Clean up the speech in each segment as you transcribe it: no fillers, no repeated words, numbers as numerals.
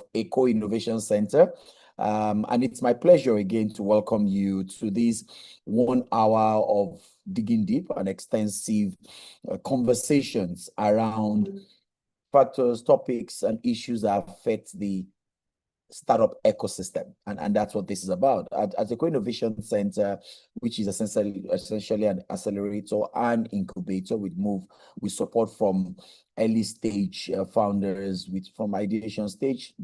of Eco Innovation Center. And it's my pleasure again to welcome you to this 1 hour of digging deep and extensive conversations around factors, topics, and issues that affect the startup ecosystem, and that's what this is about. At the Co-Innovation Center, which is essentially an accelerator and incubator, we support from early stage founders from ideation stage,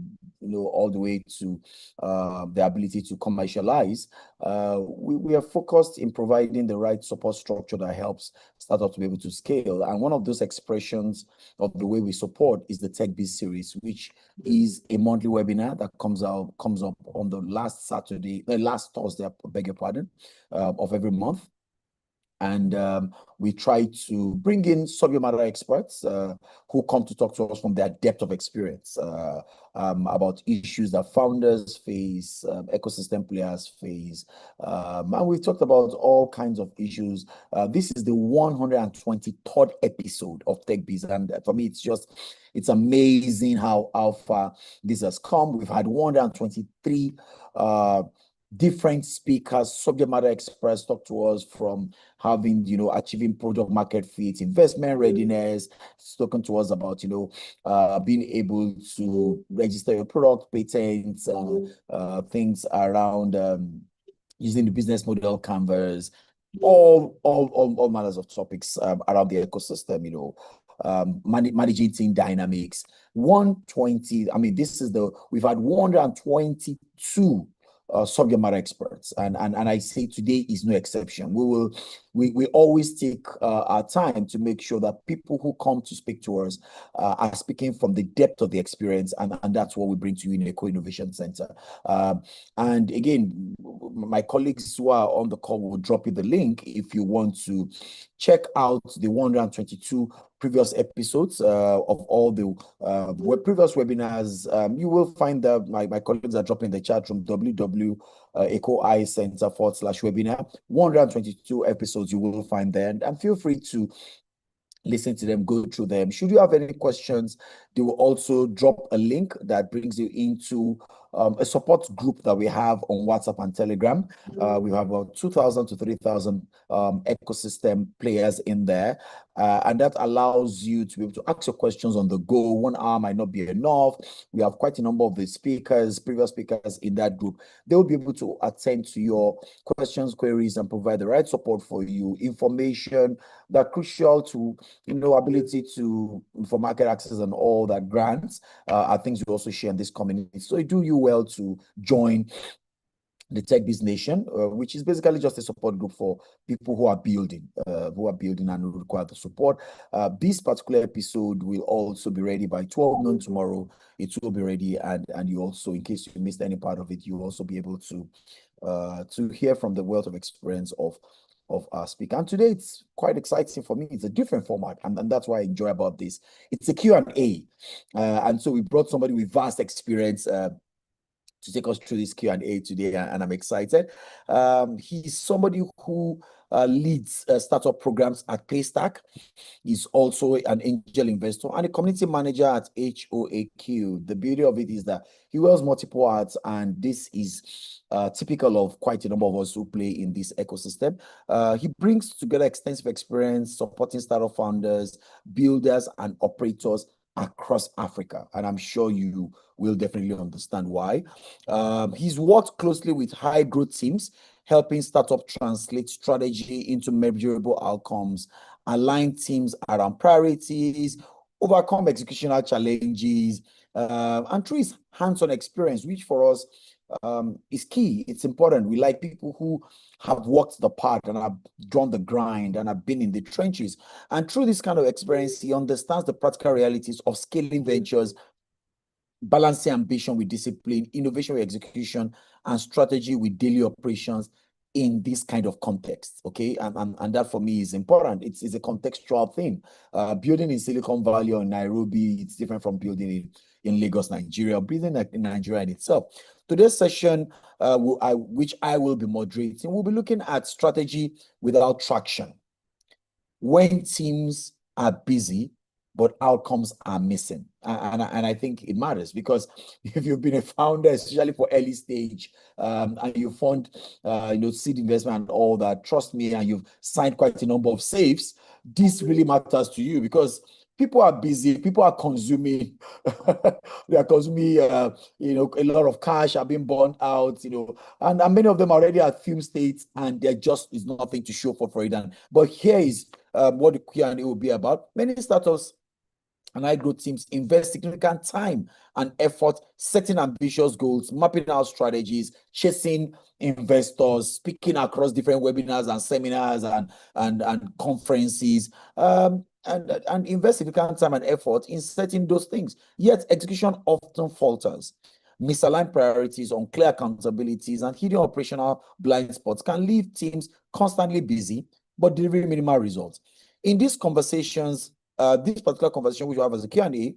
all the way to the ability to commercialize. We are focused in providing the right support structure that helps startups to be able to scale. And one of those expressions of the way we support is the Techbiz series, which is a monthly webinar that comes up on the last Thursday, I beg your pardon, of every month. And we try to bring in subject matter experts who come to talk to us from their depth of experience about issues that founders face, ecosystem players face. And we've talked about all kinds of issues. This is the 123rd episode of Techbiz. And for me, it's amazing how far this has come. We've had 123 different speakers, subject matter experts talk to us from having, achieving product market fit, investment readiness, talking to us about, being able to register your product, patents, things around using the business model canvas, all manners of topics around the ecosystem, managing team dynamics. 120, we've had 122 subject matter experts, and I say today is no exception. We always take our time to make sure that people who come to speak to us are speaking from the depth of the experience, and that's what we bring to you in the Co-Innovation Center. And again, my colleagues who are on the call will drop you the link if you want to check out the 122 previous episodes of all the previous webinars. You will find that my colleagues are dropping the chat room, www.ecoicenter.com/webinar. 122 episodes you will find there, and feel free to listen to them, go through them. Should you have any questions, they will also drop a link that brings you into a support group that we have on WhatsApp and Telegram. We have about 2,000 to 3,000 ecosystem players in there. And that allows you to be able to ask your questions on the go. 1 hour might not be enough. We have quite a number of the previous speakers in that group. They will be able to attend to your questions, queries, and provide the right support for you, information that are crucial to, ability for market access and all that grants are things we also share in this community. So do you well to join the Techbiz Nation, which is basically just a support group for people who are building and who require the support. This particular episode will also be ready by 12 noon tomorrow. It will be ready, and you also, in case you missed any part of it, you will also be able to hear from the wealth of experience of our speaker. And today it's quite exciting for me. It's a different format, and that's why I enjoy about this. It's a Q&A, and so we brought somebody with vast experience to take us through this Q&A today, and I'm excited. He's somebody who leads startup programs at Paystack. He's also an angel investor and a community manager at HOAQ. The beauty of it is that he wears multiple hats, and this is typical of quite a number of us who play in this ecosystem. He brings together extensive experience supporting startup founders, builders, and operators across Africa, and I'm sure you will definitely understand why. He's worked closely with high growth teams, helping startup translate strategy into measurable outcomes, align teams around priorities, overcome executional challenges, and through his hands-on experience, which for us is key. It's important. We like people who have walked the path and have drawn the grind and have been in the trenches. And through this kind of experience, he understands the practical realities of scaling ventures, balancing ambition with discipline, innovation with execution, and strategy with daily operations in this kind of context. Okay, and that for me is important. It's a contextual thing. Building in Silicon Valley or Nairobi, it's different from building in Lagos, Nigeria, building in Nigeria in itself. Today's session, which I will be moderating, we'll be looking at strategy without traction. When teams are busy, but outcomes are missing. And I think it matters, because if you've been a founder, especially for early stage, and you fund, seed investment and all that, trust me, and you've signed quite a number of safes, this really matters to you, because people are busy, people are consuming, they are consuming, a lot of cash are being burnt out, and many of them are already at fume states, and there just is nothing to show for it. But here is what the Q&A will be about. Many startups and high growth teams invest significant time and effort setting ambitious goals, mapping out strategies, chasing investors, speaking across different webinars and seminars and conferences, and invest significant time and effort in setting those things. Yet execution often falters. Misaligned priorities, unclear accountabilities, and hidden operational blind spots can leave teams constantly busy but delivering minimal results. In these conversations, this particular conversation, which we have as a Q&A,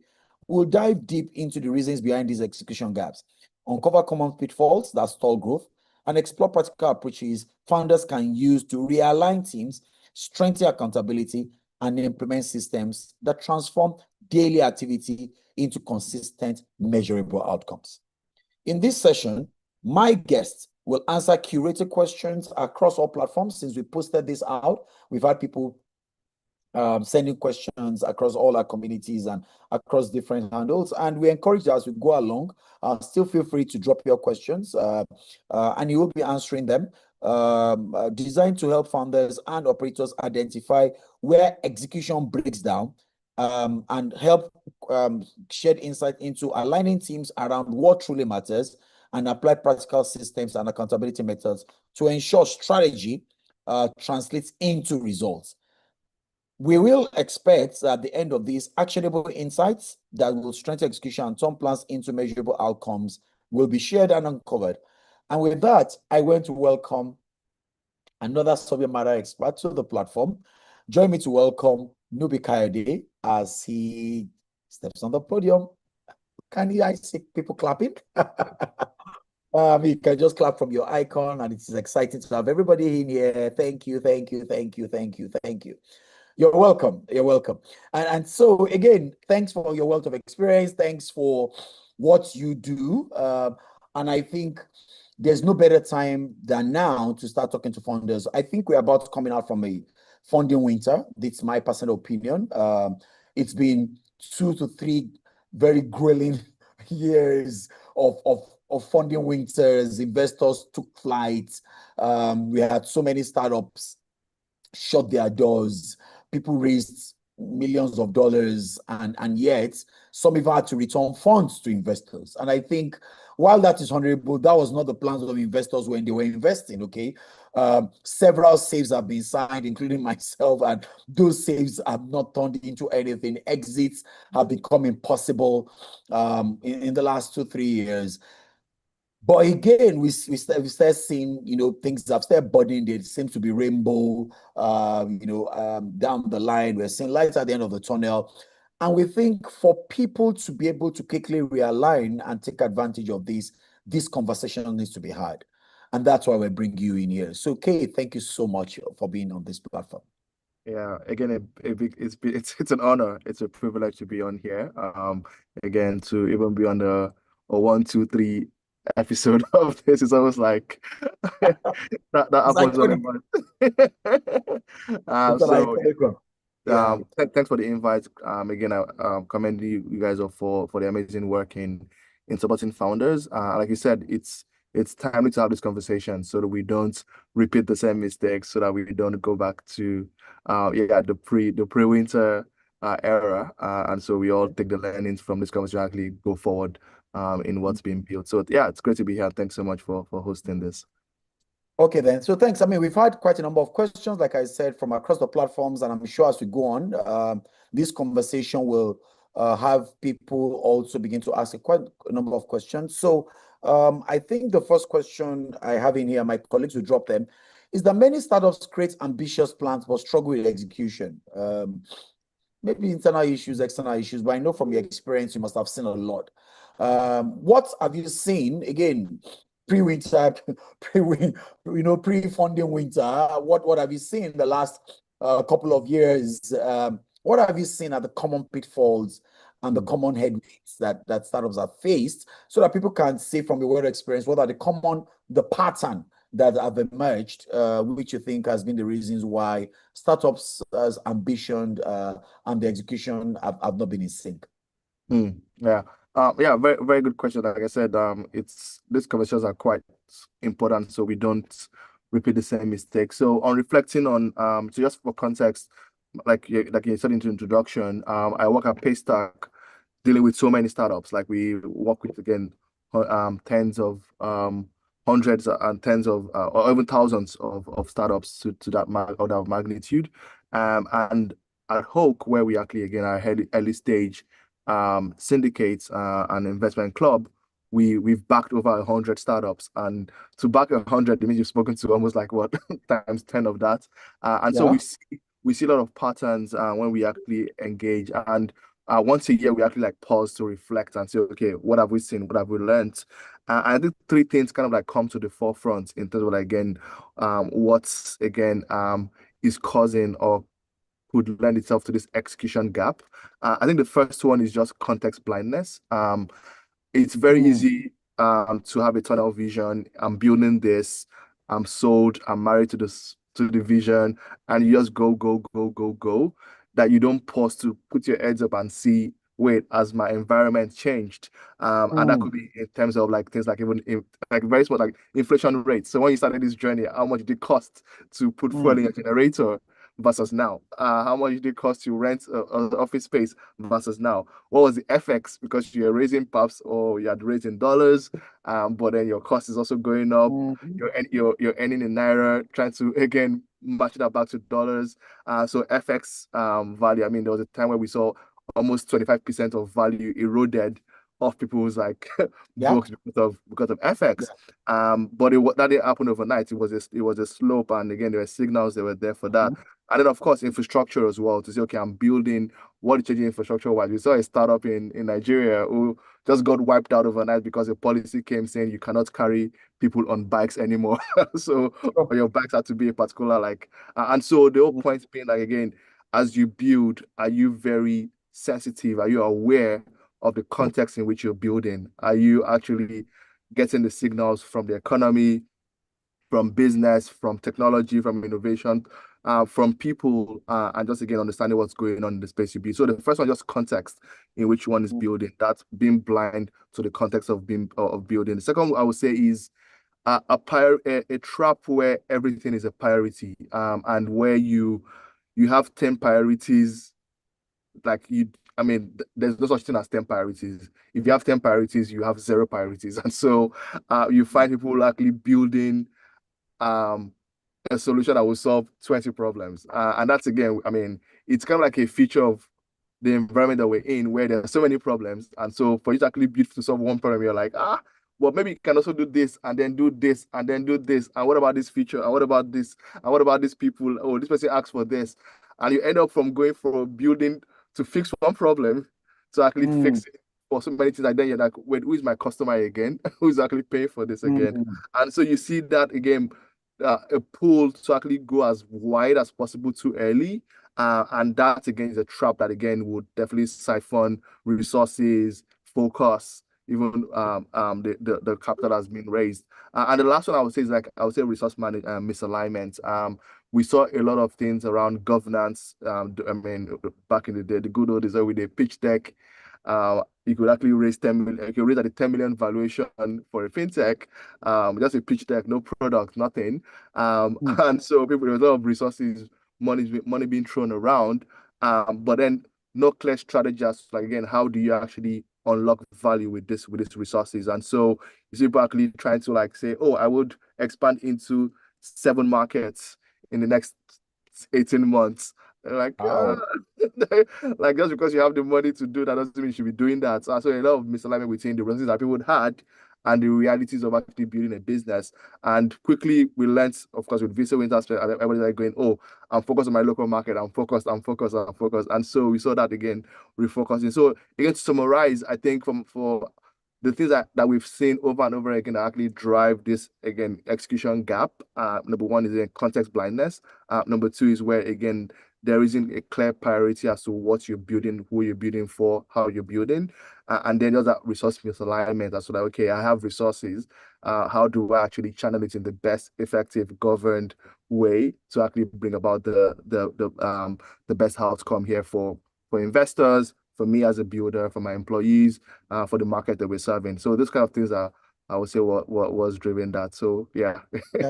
we'll dive deep into the reasons behind these execution gaps, uncover common pitfalls that stall growth, and explore practical approaches founders can use to realign teams, strengthen accountability, and implement systems that transform daily activity into consistent, measurable outcomes. In this session, my guests will answer curated questions across all platforms. Since we posted this out, we've had people sending questions across all our communities and across different handles, and we encourage you as we go along. Still feel free to drop your questions, and you will be answering them. Designed to help founders and operators identify where execution breaks down, and help shed insight into aligning teams around what truly matters, and apply practical systems and accountability methods to ensure strategy translates into results. We will expect at the end of this, actionable insights that will strengthen execution and turn plans into measurable outcomes will be shared and uncovered. And with that, I want to welcome another subject matter expert to the platform. Join me to welcome Nubi as he steps on the podium. I see people clapping? You can just clap from your icon, and it's exciting to have everybody in here. Thank you, thank you, thank you, thank you, thank you. You're welcome. You're welcome. And so again, thanks for your wealth of experience. Thanks for what you do. And I think there's no better time than now to start talking to founders. I think we're about coming out from a funding winter. That's my personal opinion. It's been 2 to 3 very grueling years of funding winters. Investors took flight. We had so many startups shut their doors. People raised millions of dollars, and yet some even had to return funds to investors. And I think while that is honorable, that was not the plans of investors when they were investing, okay? Several saves have been signed, including myself, and those saves have not turned into anything. Exits have become impossible in the last 2-3 years. But again, we start seeing, things have started budding. There seems to be rainbow, down the line. We're seeing lights at the end of the tunnel. And we think for people to be able to quickly realign and take advantage of this conversation needs to be had. And that's why we bring you in here. So, Kay, thank you so much for being on this platform. Yeah, again, it's an honor. It's a privilege to be on here. Again, to even be on a 1, 2, 3 episode of this is almost like that happens on a month. Thanks for the invite. Again, I commend you guys all for the amazing work in supporting founders. Like you said, it's timely to have this conversation so that we don't repeat the same mistakes, so that we don't go back to the pre-winter era, and so we all take the learnings from this conversation, actually go forward in what's being built. So yeah, it's great to be here. Thanks so much for hosting this. Okay, then. So thanks. I mean, we've had quite a number of questions, like I said, from across the platforms, and I'm sure as we go on, this conversation will have people also begin to ask quite a number of questions. So I think the first question I have in here, my colleagues will drop them, is that many startups create ambitious plans but struggle with execution. Maybe internal issues, external issues, but I know from your experience, you must have seen a lot. What have you seen, again, pre-winter, pre-funding winter? What have you seen in the last couple of years what have you seen are the common pitfalls and the Mm. common headwinds that startups have faced, so that people can see from your experience what are the pattern that have emerged, which you think has been the reasons why startups as ambition and the execution have not been in sync. Yeah. Yeah, very, very good question. Like I said, it's these conversations are quite important so we don't repeat the same mistake. So on reflecting on so just for context, like you said in the introduction, I work at Paystack dealing with so many startups. Like we work with again tens of hundreds and tens of or even thousands of startups to that order of magnitude. And at Hoke, where we actually again are early stage syndicates and investment club, we've backed over 100 startups, and to back 100, it means you've spoken to almost like what times 10 of that, and so Yeah. we see a lot of patterns when we actually engage, and once a year we actually like pause to reflect and say, okay, what have we seen, what have we learned? I think three things kind of like come to the forefront in terms of like, again, what's again is causing or could lend itself to this execution gap. I think the first one is just context blindness. It's very Mm, easy to have a tunnel vision. I'm building this. I'm sold. I'm married to this to the vision, and you just go, go, go, go, go. That you don't pause to put your heads up and see, wait, has my environment changed? And that mm, could be in terms of like things like even like very small like inflation rates. So when you started this journey, how much did it cost to put fuel mm, in your generator versus now? How much did it cost to rent a office space versus now? What was the FX because you're raising perhaps or you're raising dollars, but then your cost is also going up. mm, You're earning in naira, trying to again match that back to dollars. So FX value. I mean, there was a time where we saw almost 25% of value eroded off people's like yeah. books because of FX. Yeah. But that didn't happen overnight. It was a slope, and again, there were signals that were there for that. Mm, And then, of course, infrastructure as well to say, okay, I'm building what is changing infrastructure wise. We saw a startup in Nigeria who just got wiped out overnight because a policy came saying you cannot carry people on bikes anymore. So sure. or your bikes have to be a particular like, and so the whole Mm, point being like again, as you build, are you very sensitive? Are you aware of the context in which you're building? Are you actually getting the signals from the economy, from business, from technology, from innovation, from people, and just again understanding what's going on in the space you build. So the first one, just context in which one is mm, building. That's being blind to the context of being of building. The second, I would say, is a trap where everything is a priority, and where you have 10 priorities, like you. I mean, there's no such thing as 10 priorities. If you have 10 priorities, you have zero priorities. And so you find people actually building um a solution that will solve 20 problems. And that's again, I mean, it's kind of like a feature of the environment that we're in where there are so many problems. And so for you to actually build to solve one problem, you're like, well, maybe you can also do this and then do this and then do this. And what about this feature? And what about this? And what about these people? Oh, this person asked for this. And you end up from going from building to fix one problem to actually mm, fix it for so many things. And then you're like, wait, who is my customer again? Who's actually paying for this again? mm, And so you see that again, a pool to actually go as wide as possible too early. And that again is a trap that again would definitely siphon resources, focus, even the capital has been raised. And the last one I would say is like I would say resource management misalignment. We saw a lot of things around governance. I mean, back in the day, the good old days where we did pitch deck. You could actually raise 10 million, you could raise at a 10 million valuation for a fintech, just a pitch deck, no product, nothing. mm, And so people, there was a lot of resources, money being thrown around, but then no clear strategy as like again, how do you actually unlock value with these resources? And so you see people actually trying to like say, oh, I would expand into 7 markets in the next 18 months. Like, wow. like just because you have the money to do that doesn't mean you should be doing that. So a lot of misalignment between the resources that people had and the realities of actually building a business. And quickly we learned, of course, with Visa Winter, everybody's like going, oh, I'm focused on my local market. I'm focused, I'm focused, I'm focused. And so we saw that again, refocusing. So again, to summarize, I think for the things that we've seen over and over again that actually drive this again execution gap. Number one is in context blindness. Number two is where again there isn't a clear priority as to what you're building, who you're building for, how you're building. And then there's that resource misalignment as to like, okay, I have resources. How do I actually channel it in the best effective governed way to actually bring about the best outcome here for investors, for me as a builder, for my employees, for the market that we're serving. So those kind of things are, I would say, what was driven that. So yeah. Yeah,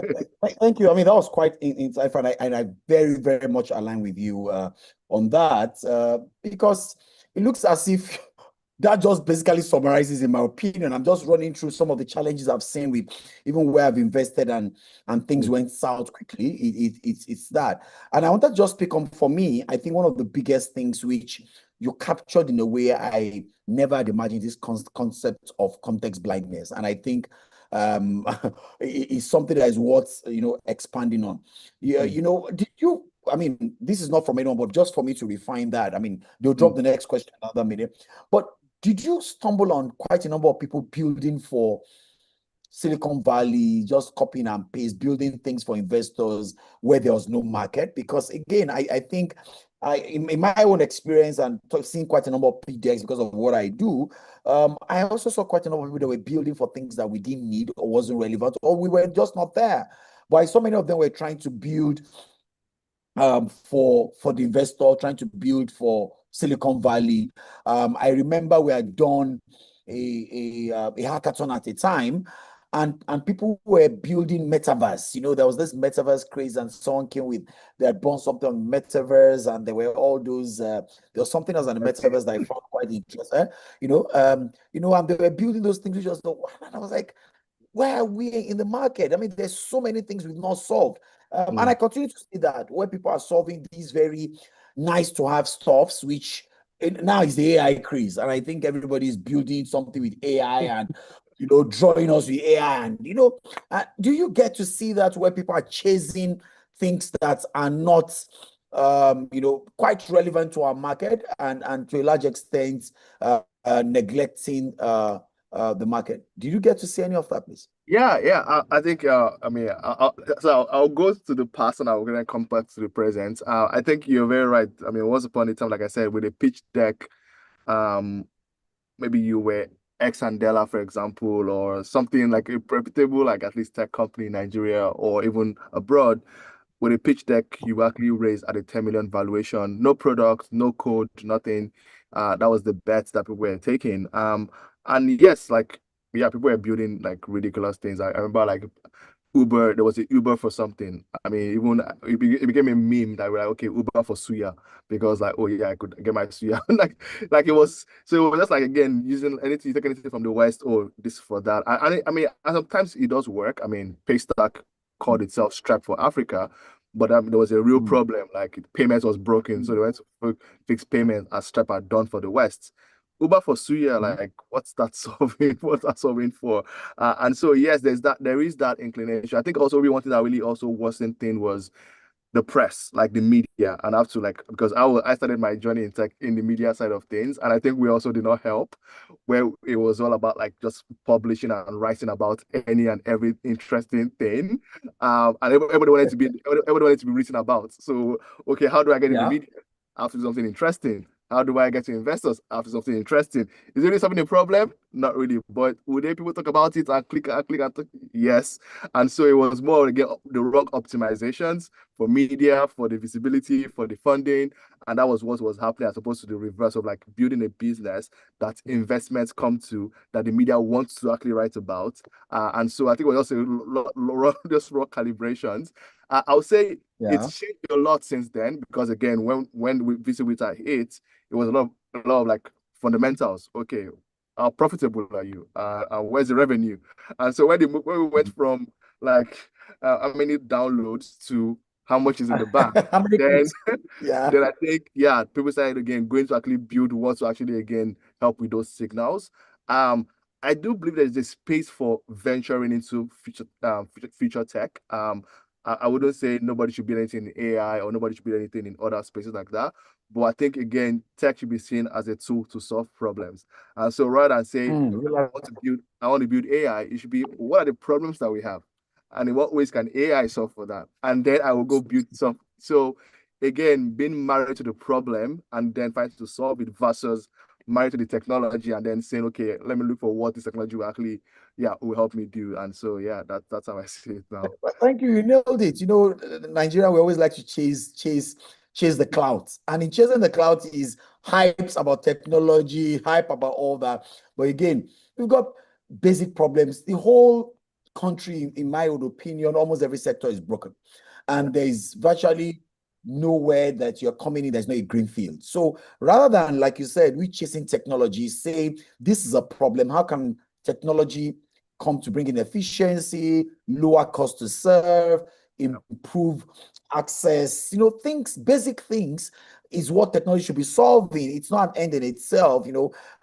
thank you. I mean, that was quite insightful, and I very, very much align with you on that because it looks as if that just basically summarizes, in my opinion. I'm just running through some of the challenges I've seen with even where I've invested and things went south quickly. It's that, and I want to just pick on, for me, I think one of the biggest things which you captured in a way I never had imagined, this concept of context blindness, and I think um is something that is worth expanding on. Yeah, did you, I mean, this is not from anyone, but just for me to refine that. I mean, they'll drop the next question another minute. But did you stumble on quite a number of people building for Silicon Valley, just copying and paste, building things for investors where there was no market? Because again, I think in my own experience and seeing quite a number of PDX because of what I do, I also saw quite a number of people that were building for things that we didn't need or wasn't relevant, or we were just not there. But so many of them were trying to build for the investor, trying to build for Silicon Valley. I remember we had done a hackathon at a time, and people were building metaverse. There was this metaverse craze, and someone came with, they had done something on metaverse, and there were all those. There was something else on the metaverse that I found quite interesting. And they were building those things. Which was the one, and I was like, where are we in the market? I mean, there's so many things we've not solved. And I continue to see that where people are solving these very nice to have stuffs, which now is the AI craze. And I think everybody's building something with AI and, drawing us with AI. And, do you get to see that where people are chasing things that are not, quite relevant to our market and to a large extent, neglecting the market? Did you get to see any of that, please? Yeah. I think I mean I'll go to the past and I'm gonna come back to the present. I think you're very right. I mean, once upon a time, like I said, with a pitch deck, um, maybe you were X Andela, for example, or something like a reputable, like at least tech company in Nigeria or even abroad. With a pitch deck, you actually raised at a 10 million valuation, no product, no code, nothing. That was the bet that people were taking. And yes, like yeah, people were building like ridiculous things. I remember like Uber, there was a Uber for something. I mean, even it became a meme that we're like, okay, Uber for suya, because like, oh yeah, I could get my suya. like it was, so it was just like again using anything, you take anything from the West, or this for that. I mean, and sometimes it does work. I mean, Paystack called itself Stripe for Africa, but there was a real Mm. problem. Like payment was broken, so they went to fix payment as Stripe had done for the West. Uber for Suya, Mm. like what's that solving? What's that solving for? And so yes, there is that inclination. I think also we wanted that really also worsened thing was the press, like the media, and I have to like because I started my journey in tech in the media side of things, and I think we also did not help, where it was all about like just publishing and writing about any and every interesting thing, and everybody wanted to be written about. So okay, how do I get in the Yeah. media? I have to do something interesting. How do I get to investors after something interesting? Is really something a problem? Not really. But would they people talk about it and click and talk? Yes. And so it was more again the wrong optimizations for media, for the visibility, for the funding. And that was what was happening as opposed to the reverse of like building a business that investments come to, that the media wants to actually write about. And so I think it was also just raw calibrations. I would say Yeah. it's changed a lot since then because again, when we visit with our hit, it was a lot of like fundamentals. Okay, how profitable are you? And where's the revenue? And so when we went from like how many downloads to how much is in the bank, How many then clicks? Yeah. then I think yeah, people started again going to actually build what to actually again help with those signals. Um, I do believe there's a space for venturing into future tech. I wouldn't say nobody should be anything in AI or nobody should be anything in other spaces like that. But I think again, tech should be seen as a tool to solve problems. And so rather than say I want to build AI, it should be what are the problems that we have? And in what ways can AI solve for that? And then I will go build some. So again, being married to the problem and then trying to solve it versus married to the technology and then saying, okay, let me look for what this technology will actually, will help me do. And so, that's how I see it now. Well, thank you. You nailed it. Nigeria, we always like to chase the clouds. And in chasing the clouds is hypes about technology, hype about all that. But again, we've got basic problems. The whole country, in my own opinion, almost every sector is broken. And there's virtually nowhere that you're coming in, there's no green field. So rather than, like you said, we chasing technology, say this is a problem. How can technology come to bring in efficiency, lower cost to serve, improve access, basic things is what technology should be solving. It's not an end in itself,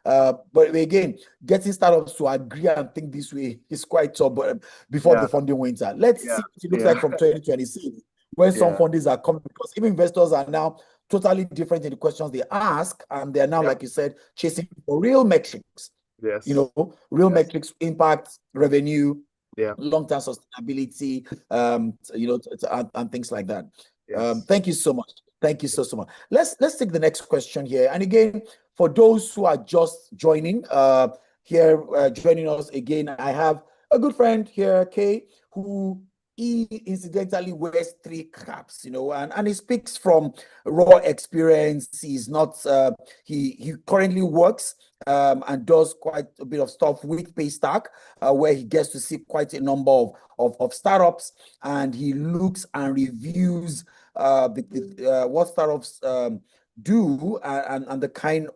but again, getting startups to agree and think this way is quite tough. But before the funding winter, let's see what it looks like from 2026 when some fundings are coming, because even investors are now totally different in the questions they ask, and they're now, like you said, chasing for real metrics. Yes. Real metrics, impact, revenue, yeah, long-term sustainability, and things like that. Yes. Thank you so much. Thank you so much. Let's take the next question here. And again, for those who are just joining joining us again, I have a good friend here, Kay, who he incidentally wears 3 caps, and he speaks from raw experience. He's not he currently works and does quite a bit of stuff with Paystack, where he gets to see quite a number of startups, and he looks and reviews what startups do, and the kind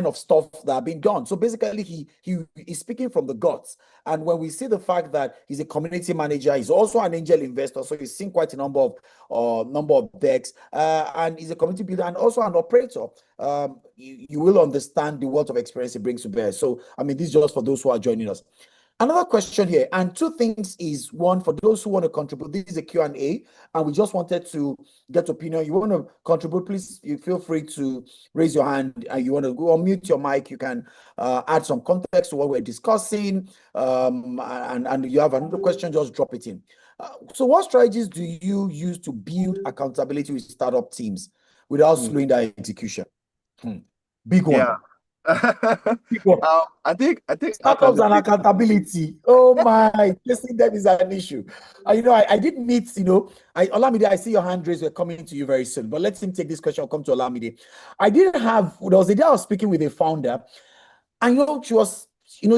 of stuff that are being done. So basically, he is speaking from the guts. And when we see the fact that he's a community manager, he's also an angel investor, so he's seen quite a number of decks, and he's a community builder and also an operator. You will understand the wealth of experience he brings to bear. So, I mean, this is just for those who are joining us. Another question here, and 2 things is, one, for those who want to contribute, this is a Q&A, and we just wanted to get opinion. You want to contribute, please, you feel free to raise your hand. You want to go unmute your mic, you can add some context to what we're discussing, and you have another question, just drop it in. So what strategies do you use to build accountability with startup teams without slowing their execution? Big one. I think startups and accountability. Oh my, chasing them is an issue. I did meet, Olamide, I see your hand raised. We're coming to you very soon, but let him take this question. I'll come to Olamide. There was a day I was speaking with a founder, and she was,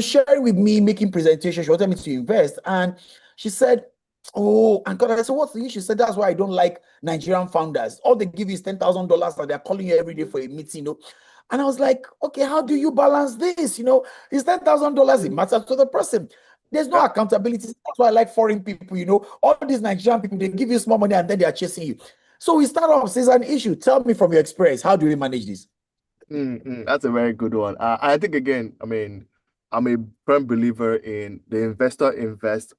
sharing with me, making presentations. She wanted me to invest, and she said, oh, and God, I said, what's the issue? She said, that's why I don't like Nigerian founders. All they give is $10,000, and they're calling you every day for a meeting, And I was like, okay, how do you balance this? It's $10,000. It matters to the person. There's no accountability. That's why I like foreign people, all these Nigerian people, they give you small money and then they are chasing you. So we start off, it's an issue. Tell me from your experience, how do we manage this? That's a very good one. I think, again, I mean, I'm a firm believer in the investor invest,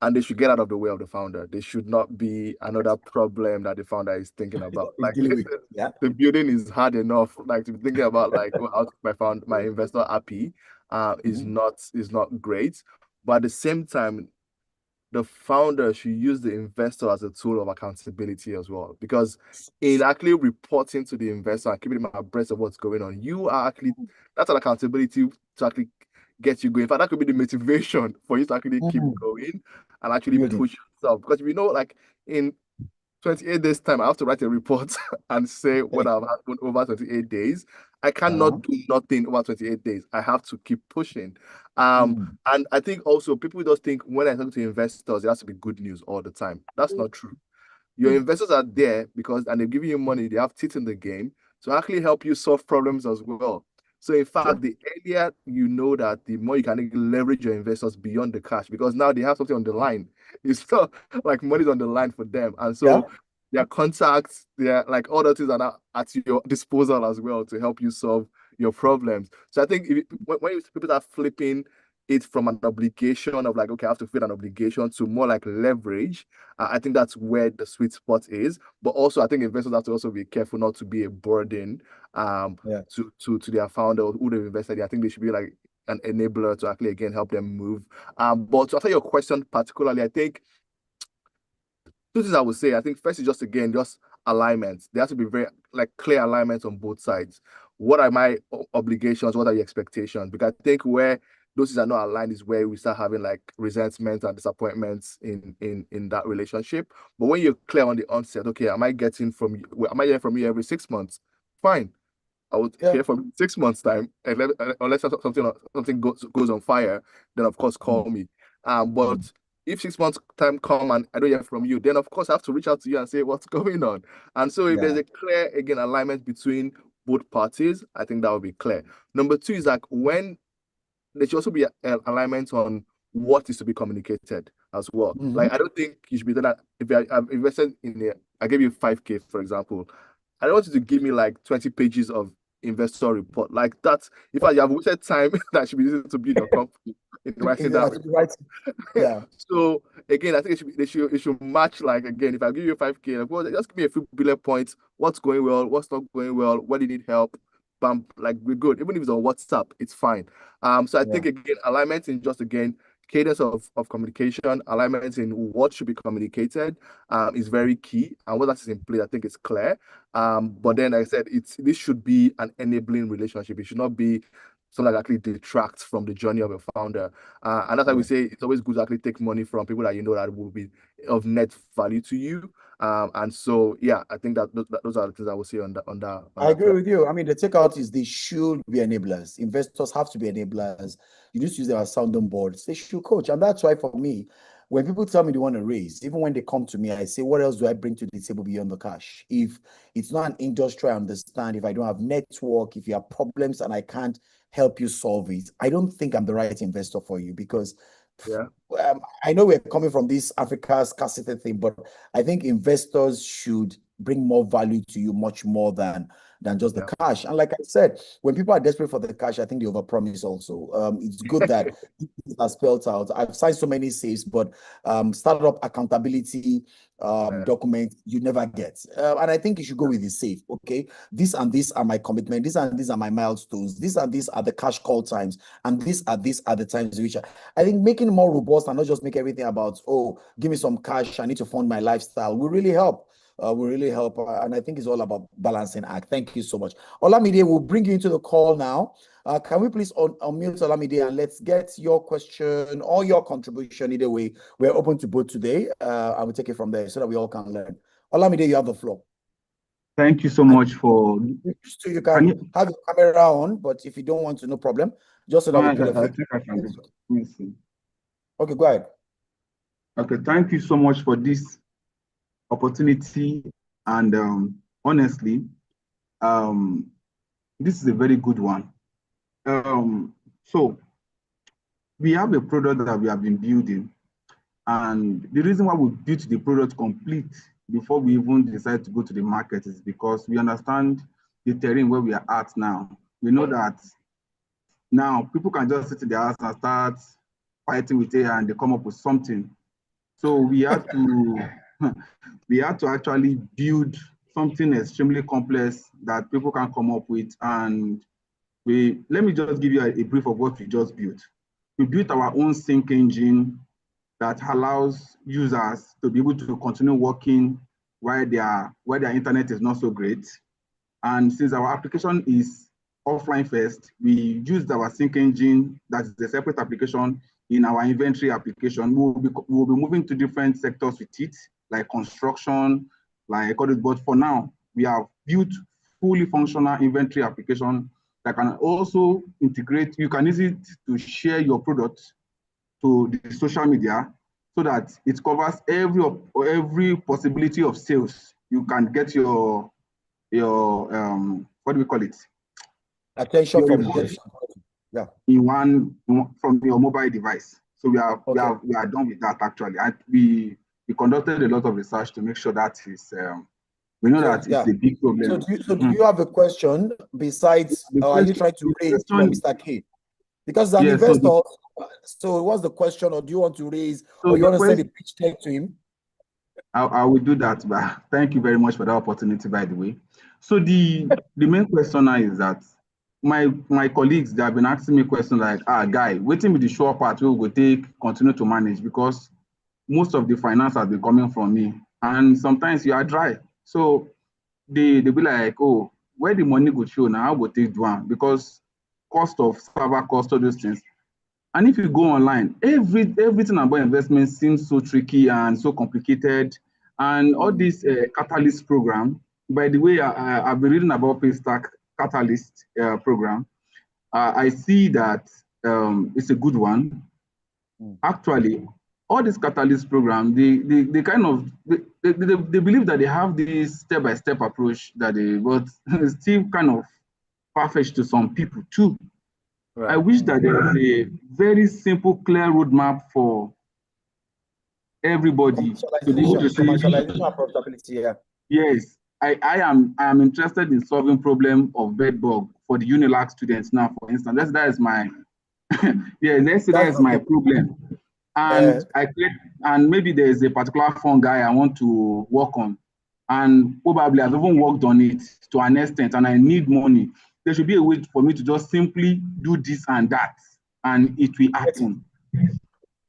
and they should get out of the way of the founder. They should not be another problem that the founder is thinking about. Like, the building is hard enough. Like, to be thinking about, like, how to my investor happy is not great. But at the same time, the founder should use the investor as a tool of accountability as well. Because in actually reporting to the investor and keeping them abreast of what's going on, that's an accountability to actually get you going. In fact, that could be the motivation for you to actually keep going and actually push yourself. Because like in 28 days time, I have to write a report and say what I've happened over 28 days. I cannot do nothing over 28 days. I have to keep pushing. And I think also people just think when I talk to investors, it has to be good news all the time. That's not true. Your investors are there and they're giving you money. They have teeth in the game to actually help you solve problems as well. So in fact, the earlier you know that, the more you can leverage your investors beyond the cash, because now they have something on the line. It's not like money's on the line for them. And so their contacts, their like other things are now at your disposal as well to help you solve your problems. So I think when people are flipping it from an obligation of like, okay, I have to fit an obligation, to more like leverage, I think that's where the sweet spot is. But also, I think investors have to also be careful not to be a burden to their founder who they've invested in. I think they should be like an enabler to actually, again, help them move. But to answer your question particularly, I think two things I would say. I think first is just again just alignment. There has to be very like clear alignment on both sides. What are my obligations? What are your expectations? Because I think where those things are not aligned is where we start having like resentment and disappointments in that relationship. But when you're clear on the onset, okay, am I getting from you? Am I hearing from you every 6 months? Fine. I would hear from 6 months time, and unless something goes on fire, then of course call me. But if 6 months time come and I don't hear from you, then of course I have to reach out to you and say what's going on. And so if there's a clear again alignment between both parties, I think that would be clear. Number two is like when there should also be an alignment on what is to be communicated as well. Like I don't think you should be done that if I've invested in it, I gave you 5K, for example. I don't want you to give me like 20 pages of investor report. Like that's if I have wasted time that should be used to build your company in writing that report. Yeah. So again, I think it should match like again, if I give you 5K, like, well, just give me a few bullet points. What's going well, what's not going well, what do you need help? Bam, like we're good. Even if it's on WhatsApp, it's fine. So I think again, alignment in just again cadence of communication, alignment in what should be communicated is very key. And what that is in place, I think is clear. But then like I said, this should be an enabling relationship. It should not be something that actually detracts from the journey of a founder. And that's why we say it's always good to actually take money from people that you know that will be of net value to you. And so yeah, I think that those are the things I would say on that. I agree with you. I mean, the takeout is they should be enablers. Investors have to be enablers. You just use them as sounding boards. They should coach. And that's why for me, when people tell me they want to raise, even when they come to me, I say, what else do I bring to the table beyond the cash? If it's not an industry I understand, if I don't have network, if you have problems and I can't help you solve it, I don't think I'm the right investor for you because I know we're coming from this Africa scarcity thing, but I think investors should bring more value to you much more than just the cash. And like I said, when people are desperate for the cash, I think they overpromise also. It's good that it has spelled out. I've signed so many safes, but startup accountability document you never get. And I think you should go with the safe. Okay, this and these are my commitment. These and these are my milestones. These and these are the cash call times, and these are the times which I think making it more robust and not just make everything about, oh, give me some cash, I need to fund my lifestyle will really help. And I think it's all about balancing act. Thank you so much. Olamide, we'll bring you into the call now. Can we please unmute Olamide and let's get your question or your contribution either way. We're open to both today. And we'll take it from there so that we all can learn. Olamide, you have the floor. Thank you so much for. So you can have your camera on, but if you don't want to, no problem. Just so that we can. I think I can do. Let me see. Okay, go ahead. Okay, thank you so much for this opportunity, and honestly, this is a very good one. So we have a product that we have been building, and the reason why we built the product complete before we even decide to go to the market is because we understand the terrain where we are at now. We know that now people can just sit in their house and start fighting with AI and they come up with something. So we had to actually build something extremely complex that people can come up with. And let me just give you a brief of what we just built. We built our own sync engine that allows users to be able to continue working while their internet is not so great. And since our application is offline first, we used our sync engine, that is a separate application, in our inventory application. We'll be moving to different sectors with it, like construction, like credit. But for now, we have built fully functional inventory application that can also integrate. You can use it to share your product to the social media so that it covers every possibility of sales. You can get your what do we call it? Attention from from your mobile device. So we are done with that actually. And we conducted a lot of research to make sure that is we know that it's a big problem. So do you have a question besides are you trying to raise from Mr. K? Because as an investor, so what's the question, or do you want to raise, or you want to send a pitch deck to him? I will do that, but thank you very much for that opportunity, by the way. So the main question now is that my colleagues, they have been asking me questions like, guy, waiting with the sure part we will take, continue to manage, because most of the finance has been coming from me. and sometimes you are dry. So they be like, oh, where the money go show now, how go take do am? Because cost of server cost, all those things. And if you go online, everything about investment seems so tricky and so complicated. And all this Catalyst program, by the way, I've been reading about Paystack Catalyst program. I see that it's a good one. Actually, all this Catalyst program, they kind of they believe that they have this step-by-step approach that but it's still kind of far-fetched to some people too. Right. I wish that there was a very simple, clear roadmap for everybody to be able to say, commercialization and profitability, yeah. yes, I am interested in solving problem of bedbug for the Unilag students now, for instance. That is my yeah, let's say that is my problem. And and maybe there is a particular fungi I want to work on. And probably I've even worked on it to an extent and I need money. There should be a way for me to just simply do this and that, and it will happen.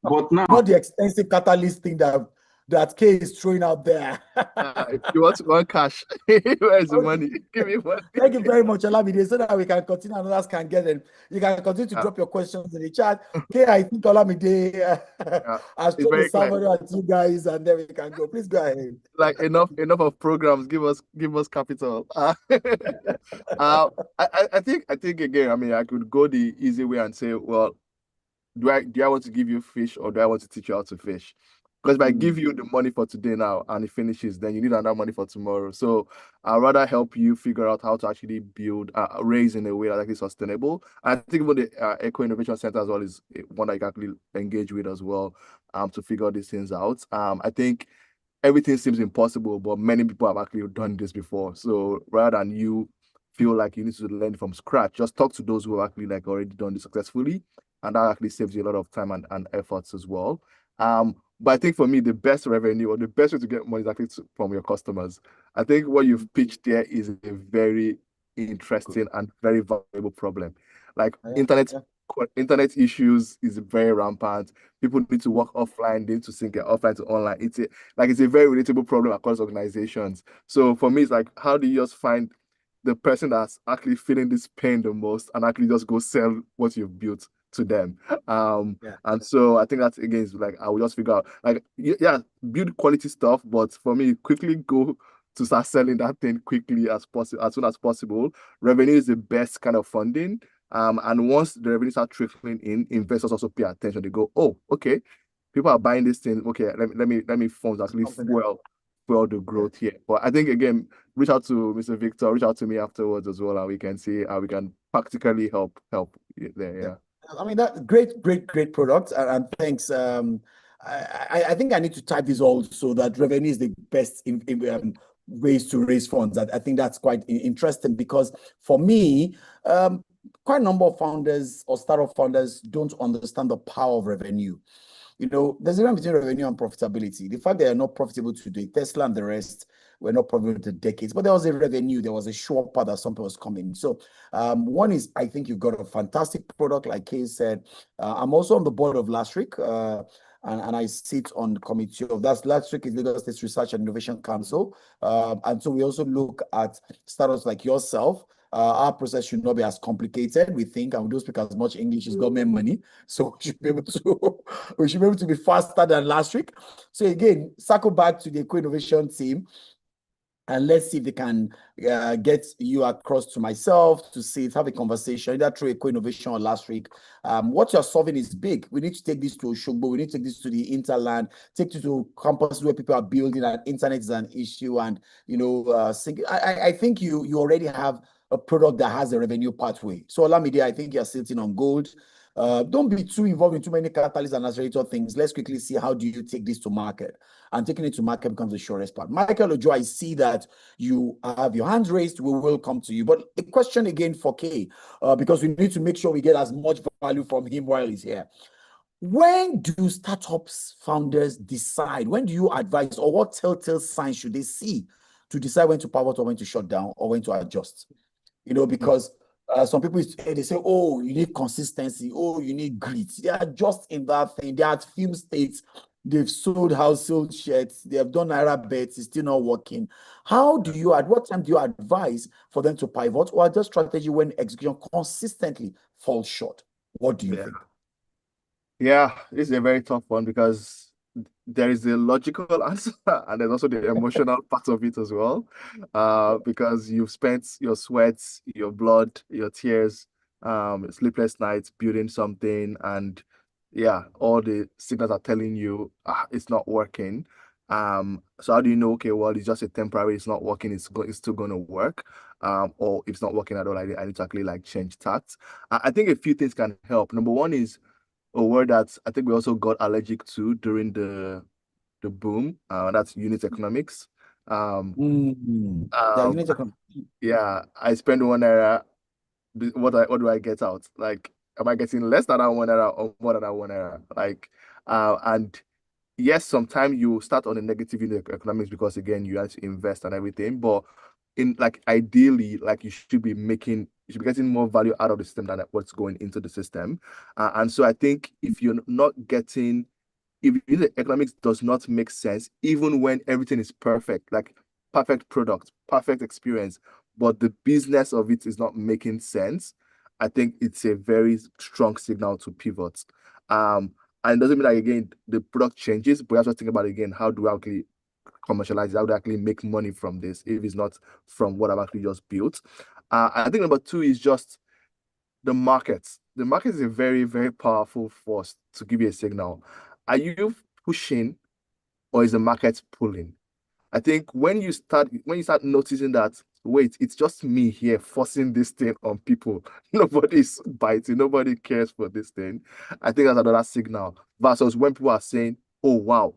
But now, not the expensive catalyst thing that K is throwing out there. If you want cash, where's the money? Give me money. Thank you very much, Olamide, so that we can continue and others can get them. You can continue to drop your questions in the chat. Okay, I think Olamide has thrown the Salvador at you guys, and then we can go. Please go ahead. Like enough of programs. Give us capital. I think again. I mean, I could go the easy way and say, well, do I want to give you fish or do I want to teach you how to fish? Because if I give you the money for today now and it finishes, then you need another money for tomorrow. So I'd rather help you figure out how to actually build, raise in a way that's actually sustainable. I think even the Eco Innovation Center as well is one that you can actually engage with as well, to figure these things out. I think everything seems impossible, but many people have actually done this before. So rather than you feel like you need to learn from scratch, just talk to those who have actually like already done this successfully, and that actually saves you a lot of time and efforts as well. But I think for me, the best revenue or the best way to get money is actually from your customers. I think what you've pitched there is a very interesting and very valuable problem. Like internet issues is very rampant. People need to work offline, they need to sync it offline to online. It's a very relatable problem across organizations. So for me, it's like, how do you just find the person that's actually feeling this pain the most and actually just go sell what you've built to them. And so I think that's again is like I will just figure out like build quality stuff, but for me, quickly go to start selling that thing quickly as possible, as soon as possible. Revenue is the best kind of funding. And once the revenue start trickling in, investors also pay attention. They go, oh, okay, people are buying this thing. Okay, let me fund at least fuel the growth here. But I think again, reach out to Mr. Victor, reach out to me afterwards as well, and we can see how we can practically help there. Yeah. I mean, that great product, and thanks. I think I need to type this all so that revenue is the best ways to raise funds. I think that's quite interesting because for me, quite a number of founders or startup founders don't understand the power of revenue. You know, there's a difference between revenue and profitability. The fact they are not profitable today, Tesla and the rest were not profitable for decades, but there was a revenue, there was a sure part that something was coming. So one is, I think you've got a fantastic product, like Kay said. I'm also on the board of Lastrik, and I sit on the committee of that. Lastrik is Lagos State Research and Innovation Council. And so we also look at startups like yourself. Our process should not be as complicated, we think, and we don't speak as much English as government money. So we should be able to be faster than Lastrik. So again, circle back to the co-innovation team. And let's see if they can get you across to myself to see, have a conversation, either through a co-innovation or Lastrik. What you're solving is big. We need to take this to Oshogbo. We need to take this to the interland, take it to campuses where people are building and internet is an issue. And, you know, I think you already have a product that has a revenue pathway. So Olamide, I think you're sitting on gold. Don't be too involved in too many catalysts and accelerator things. Let's quickly see how do you take this to market. And taking it to market becomes the surest part. Michael Ojo, I see that you have your hands raised. We will come to you. But a question again for Kay, because we need to make sure we get as much value from him while he's here. When do startups founders decide? When do you advise, or what telltale signs should they see to decide when to pivot or when to shut down or when to adjust? You know, because some people, they say, oh, you need consistency. Oh, you need grit. They are just in that thing. They are at few states. they've sold household shirts, they have done Naira bets, it's still not working. How do you, at what time do you advise for them to pivot, or just strategy when execution consistently falls short? What do you Yeah. think? Yeah, this is a very tough one because there is a logical answer and there's also the emotional part of it as well. Because you've spent your sweats, your blood, your tears, sleepless nights building something, and yeah, all the signals are telling you it's not working. So how do you know, okay, well, it's just a temporary, it's not working, it's still going to work. Or if it's not working at all, I need to actually like change tact. I think a few things can help. Number one is a word that I think we also got allergic to during the boom. That's unit economics. Um, Yeah, um, unit economics. yeah, I spend 1 naira. What do I get out? Like, am I getting less than that 1 naira or more than that 1 naira? Like, and yes, sometimes you start on a negative unit economics because again you have to invest and everything. But in like ideally, like you should be getting more value out of the system than what's going into the system. And so I think if you're not getting if the economics does not make sense, even when everything is perfect, like perfect product, perfect experience, but the business of it is not making sense, I think it's a very strong signal to pivot. And it doesn't mean that again the product changes, but you have to think about again, how do I actually commercialize it? How do I actually make money from this if it's not from what I've actually just built? I think number two is just the market. The market is a very, very powerful force to give you a signal. Are you pushing or is the market pulling? I think when you start noticing that, wait, it's just me here forcing this thing on people. Nobody's biting, nobody cares for this thing. I think that's another signal. Versus when people are saying, oh wow,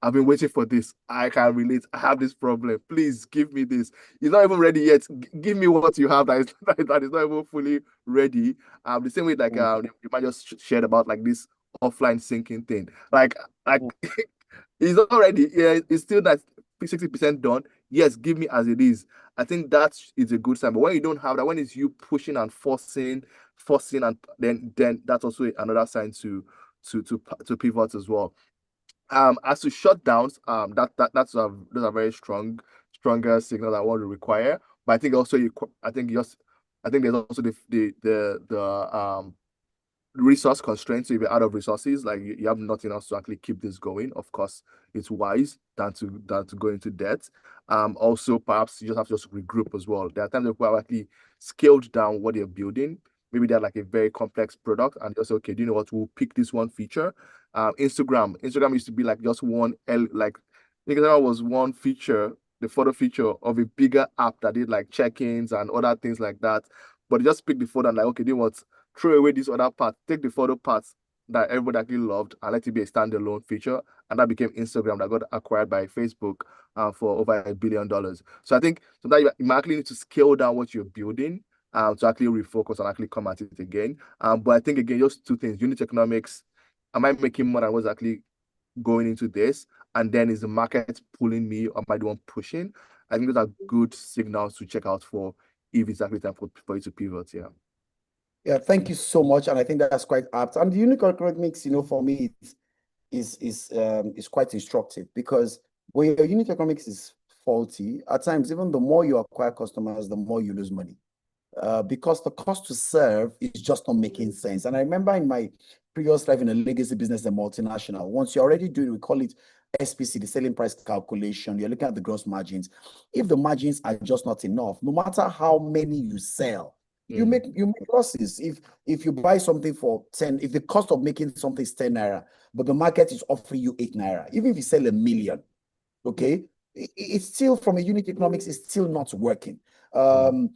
I've been waiting for this. I can relate. I have this problem. Please give me this. It's not even ready yet. Give me what you have that is that is not even fully ready. The same way like you might just shared about like this offline syncing thing. Like it's not ready. Yeah, it's still that 60% done. Yes, give me as it is. I think that is a good sign. But when you don't have that, when it's you pushing and forcing, and then that's also another sign to pivot as well. As to shutdowns, those are very stronger signals I want to require. But I think also I think there's also the resource constraints. So if you're out of resources, like you have nothing else to actually keep this going, of course, it's wise than to go into debt. Also perhaps you just have to just regroup as well. There are times where people have actually scaled down what they're building. Maybe they're like a very complex product, and just okay, do you know what? We'll pick this one feature. Instagram used to be like just one like Instagram was one feature, the photo feature of a bigger app that did like check-ins and other things like that. But they just picked the photo and like, okay, do you know what? Throw away this other part, take the photo parts that everybody actually loved, and let it be a standalone feature. And that became Instagram that got acquired by Facebook for over $1 billion. So I think sometimes you might actually need to scale down what you're building to actually refocus and actually come at it again. But I think again, just two things: unit economics. Am I making more than what's actually going into this? And then is the market pulling me or am I the one pushing? I think those are good signals to check out for if it's actually time for you to pivot. Yeah. Yeah, thank you so much. And I think that's quite apt. And the unit economics, for me, is quite instructive because when your unit economics is faulty, at times, even the more you acquire customers, the more you lose money. Because the cost to serve is just not making sense. And I remember in my previous life in a legacy business, a multinational, once you're already doing, we call it SPC, the selling price calculation, you're looking at the gross margins. If the margins are just not enough, no matter how many you sell, you make losses. If you buy something for 10, if the cost of making something is 10 naira, but the market is offering you 8 naira, even if you sell 1 million, okay, it's still from a unit economics, it's still not working. Will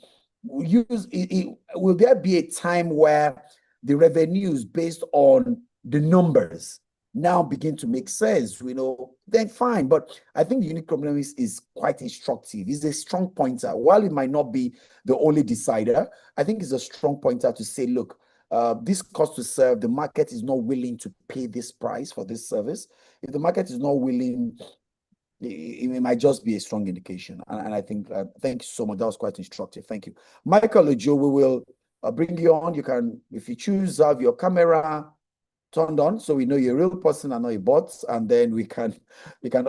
there be a time where the revenues based on the numbers now begin to make sense? Then fine. But I think the unit economics is quite instructive. It's a strong pointer. While it might not be the only decider, I think it's a strong pointer to say, look, this cost to serve, the market is not willing to pay this price for this service. If the market is not willing, it might just be a strong indication. And I think, thank you so much. That was quite instructive. Thank you. Michael Ojo, we will bring you on. You can, if you choose, have your camera turned on, so we know you're a real person and not a bot. And then we can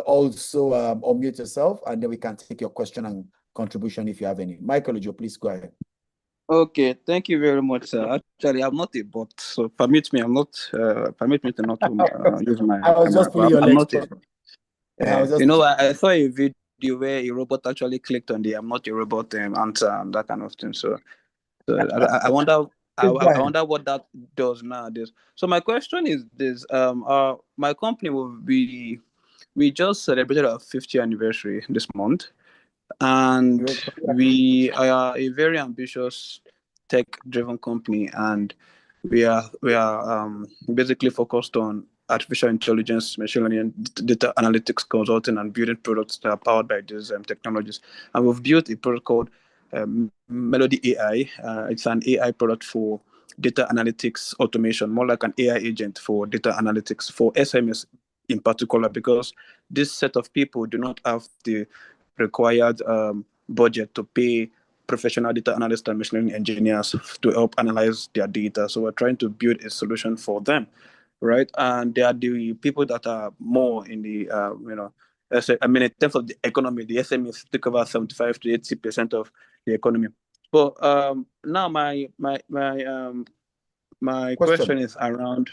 also unmute yourself, and then we can take your question and contribution if you have any. Michael Ojo, please go ahead. Okay, thank you very much, sir. Actually, I'm not a bot, so permit me to not use my I was just pulling your I'm legs. not I saw a video where a robot actually clicked on the "I'm not a robot" answer and that kind of thing. So I wonder. I wonder what that does nowadays. So my question is this: my company we just celebrated our 50th anniversary this month, and we are a very ambitious tech-driven company, and we are basically focused on artificial intelligence, machine learning, data analytics, consulting, and building products that are powered by these technologies. And we've built a product called Melody AI. It's an AI product for data analytics automation, more like an AI agent for data analytics for SMEs in particular, because this set of people do not have the required budget to pay professional data analysts and machine learning engineers to help analyze their data. So we're trying to build a solution for them, right? And they are the people that are more in the, in terms of the economy, the SMEs take over 75 to 80% of the economy. But now my question is around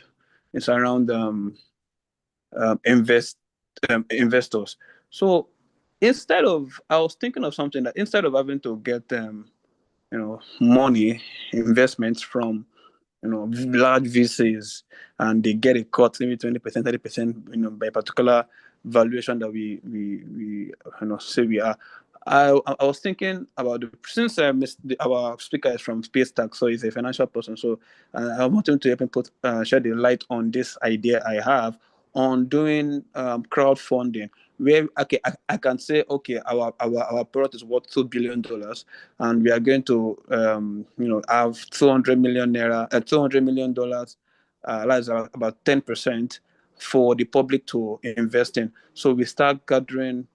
investors. So I was thinking of something that instead of having to get money investments from large VCs, and they get a cut, maybe 20%, 30%, by a particular valuation that we say we are. I was thinking about since our speaker is from Space Tech, so he's a financial person. So I want him to help me shed the light on this idea I have on doing crowdfunding, where I can say, okay, our product is worth $2 billion, and we are going to have 200 million naira, $200 million, that's about 10% for the public to invest in. So we start gathering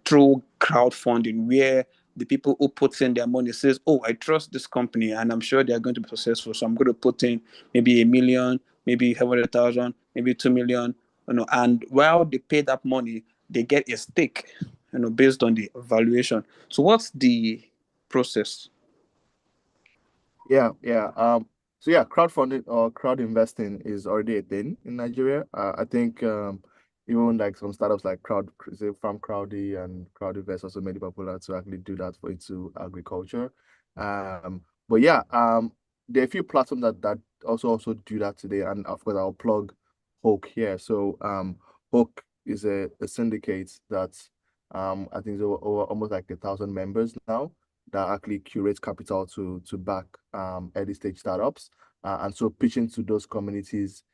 through crowdfunding, where the people who put in their money says, oh, I trust this company and I'm sure they are going to be successful, so I'm going to put in maybe $1 million, maybe 700,000, maybe 2 million, and while they pay that money, they get a stake, based on the valuation. So what's the process? Yeah. So yeah, crowdfunding or crowd investing is already a thing in Nigeria. I think even like some startups like Farm Crowdy and Crowdinvest also made it popular to actually do that into agriculture. But yeah, there are a few platforms that also do that today, and of course I'll plug Hoke here. So Hoke is a syndicate that I think is over almost like 1,000 members now, that actually curates capital to back early stage startups, and so pitching to those communities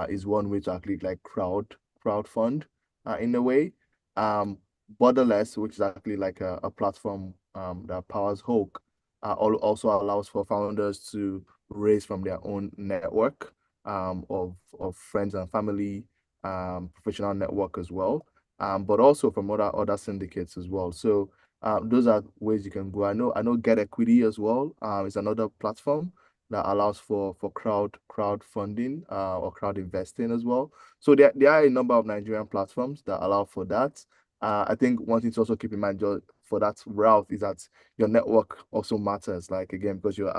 is one way to actually like crowd fund in a way. Borderless, which is actually like a platform that powers Hoke, also allows for founders to raise from their own network of friends and family, professional network as well, but also from other syndicates as well. So those are ways you can go. I know Get Equity as well is another platform that allows for crowdfunding or crowd investing as well. So there are a number of Nigerian platforms that allow for that. I think one thing to also keep in mind for that route is that your network also matters. Like again, because you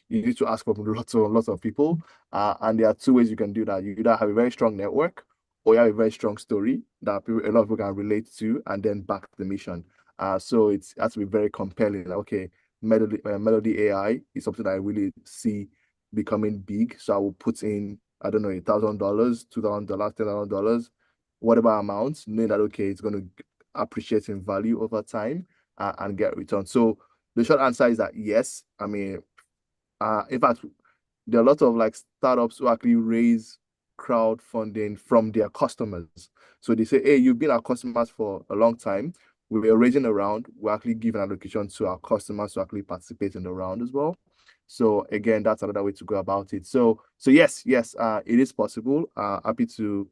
need to ask from lots of people, and there are two ways you can do that. You either have a very strong network, or you have a very strong story that a lot of people can relate to, and then back the mission. So it has to be very compelling. Like, okay, Melody AI is something that I really see becoming big. So I will put in, I don't know, $1,000, $2,000, $10,000, whatever amount, knowing that okay, it's going to appreciate in value over time and get return. So the short answer is that yes. I mean, in fact, there are a lot of like startups who actually raise crowdfunding from their customers. So they say, hey, you've been our customers for a long time. We are raising a round. We're actually giving allocation to our customers to actually participate in the round as well. So again, that's another way to go about it. So yes, it is possible. Happy to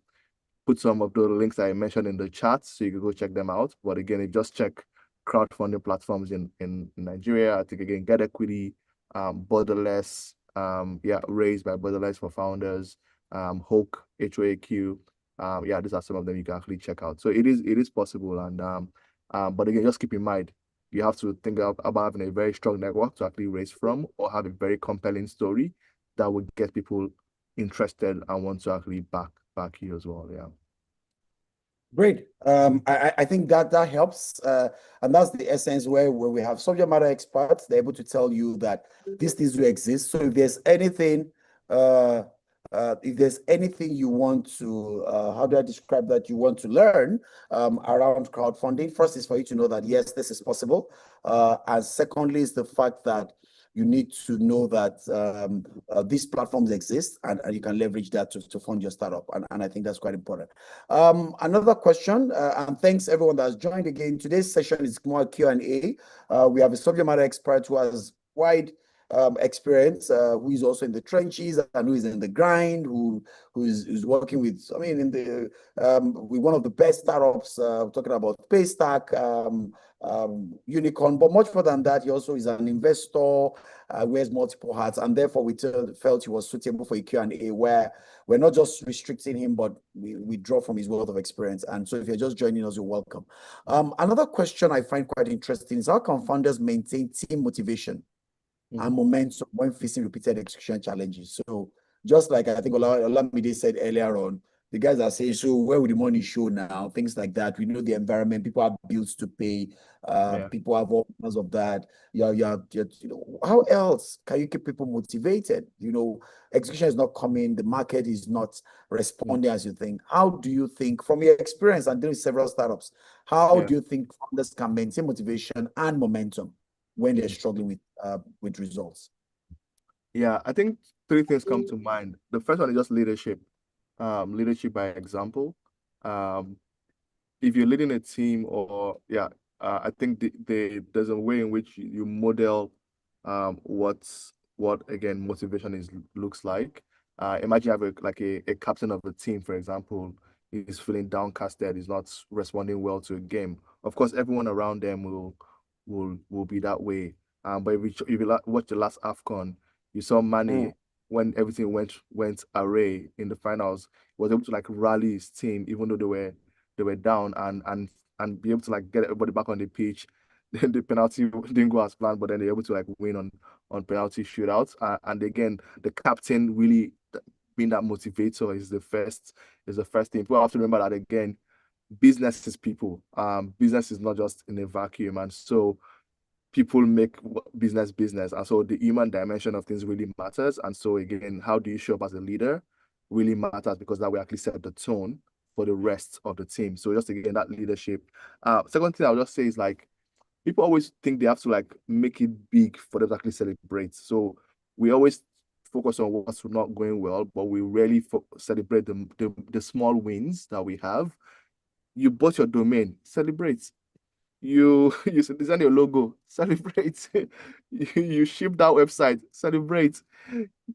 put some of the links that I mentioned in the chat so you can go check them out. But again, if you just check crowdfunding platforms in Nigeria, I think again, Get Equity, Borderless, raised by Borderless for founders, Hoke, HOAQ. Yeah, these are some of them you can actually check out. So it is possible. And but again, just keep in mind, you have to think about having a very strong network to actually raise from, or have a very compelling story that would get people interested and want to actually back you as well. Yeah. Great. I think that helps, and that's the essence where we have subject matter experts. They're able to tell you that these things do exist. So if there's anything, you want to, how do I describe that? You want to learn around crowdfunding. First is for you to know that yes, this is possible, and secondly is the fact that you need to know that these platforms exist, and you can leverage that to fund your startup. And I think that's quite important. Another question, and thanks everyone that's joined again. Today's session is more Q&A. We have a subject matter expert who has wide experience, who is also in the trenches and who is in the grind, who is working with, I mean, in the with one of the best startups, talking about Paystack, Unicorn, but much more than that, he also is an investor, wears multiple hats, and therefore we felt he was suitable for a Q&A where we're not just restricting him, but we draw from his wealth of experience. And so if you're just joining us, you're welcome. Another question I find quite interesting is how can founders maintain team motivation and momentum when facing repeated execution challenges? So just like I think Olamide said earlier on, the guys are saying, so where will the money show now? Things like that. We know the environment, people have bills to pay, people have all kinds of that. How else can you keep people motivated? Execution is not coming, the market is not responding as you think. How do you think, from your experience and doing several startups, how do you think founders can maintain motivation and momentum when they're struggling with results? Yeah, I think three things come to mind. The first one is just leadership. Leadership by example. If you're leading a team, or I think there's a way in which you model what again motivation looks like. Imagine you have a captain of a team, for example, is feeling downcasted, is not responding well to a game. Of course, everyone around them will be that way. But if you watch the last AFCON, you saw Mane when everything went array in the finals, was able to rally his team even though they were down, and be able to get everybody back on the pitch. The penalty didn't go as planned, but then they're able to win on penalty shootouts. And again, the captain really being that motivator is the first thing. People have to remember that again, business is people. Business is not just in a vacuum, and so people make business, and so the human dimension of things really matters. And so again, how do you show up as a leader really matters, because that will actually set the tone for the rest of the team. So just again, that leadership. Second thing I'll just say is people always think they have to make it big for them to actually celebrate. So we always focus on what's not going well, but we rarely celebrate the small wins that we have. You bought your domain, celebrate. You design your logo, celebrate. You ship that website, celebrate.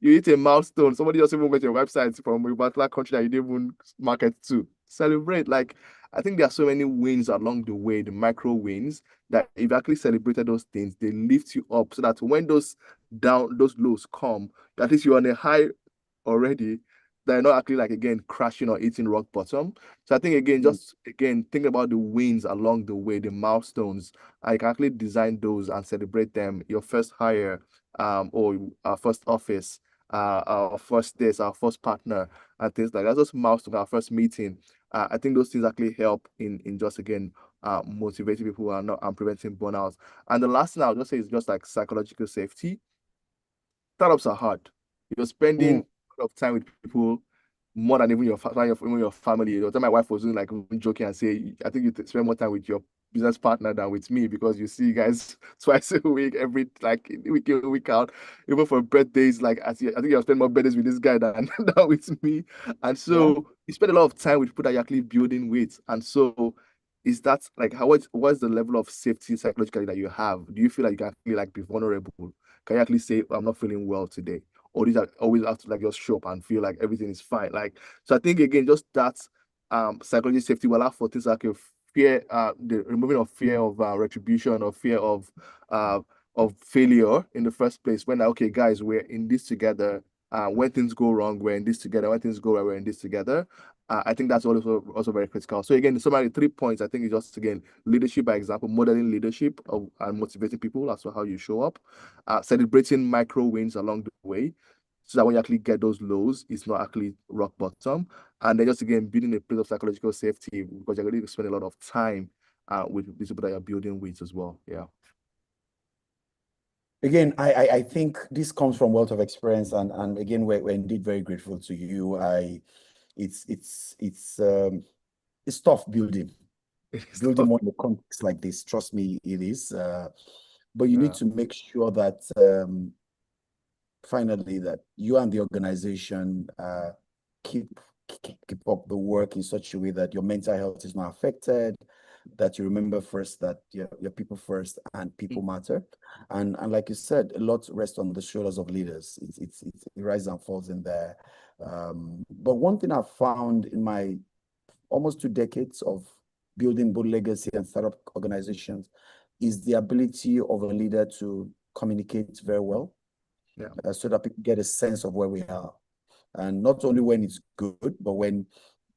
You hit a milestone. Somebody just even went to your website from a particular country that you didn't even market to, celebrate. I think there are so many wins along the way, the micro wins, that if you actually celebrated those things, they lift you up, so that when those lows come, at least you're on a high already. They're not actually again crashing or hitting rock bottom. So I think again, just think about the wins along the way, the milestones. I can actually design those and celebrate them. Your first hire, or our first office, our first this, our first partner, and things like that. Those milestones, our first meeting. I think those things actually help in just again motivating people and preventing burnouts. And the last thing I'll just say is just psychological safety. Startups are hard. You're spending of time with people more than even your family. The time my wife was doing joking and say, I think you spend more time with your business partner than with me, because you see you guys twice a week, every week in, week out, even for birthdays. I think you'll spend more birthdays with this guy than with me. And so you spend a lot of time with people that you're actually building with. And so is that what's the level of safety psychologically that you have? Do you feel like you can actually be vulnerable? Can you actually say, I'm not feeling well today? Or these are always have to just show up and feel like everything is fine. So I think again, just that psychology safety will allow for things like fear, the removing of fear of retribution, or fear of failure in the first place. When okay, guys, we're in this together. When things go wrong, we're in this together. When things go right, we're in this together. I think that's also very critical. So again, summary 3 points. I think is just again leadership by example, modeling leadership and motivating people as to how you show up, celebrating micro wins along the way, so that when you actually get those lows, it's not actually rock bottom. And then just again building a place of psychological safety because you're going to spend a lot of time with these people that you're building with as well. Yeah. Again, I think this comes from wealth of experience, and again, we're indeed very grateful to you. It's tough building more in a context like this. Trust me, it is. But you need to make sure that finally that you and the organization keep up the work in such a way that your mental health is not affected, that you remember first that your people first and people matter. And like you said, a lot rests on the shoulders of leaders. It rises and falls in there. But one thing I've found in my almost 2 decades of building both legacy and startup organizations is the ability of a leader to communicate very well, so that people get a sense of where we are. And not only when it's good, but when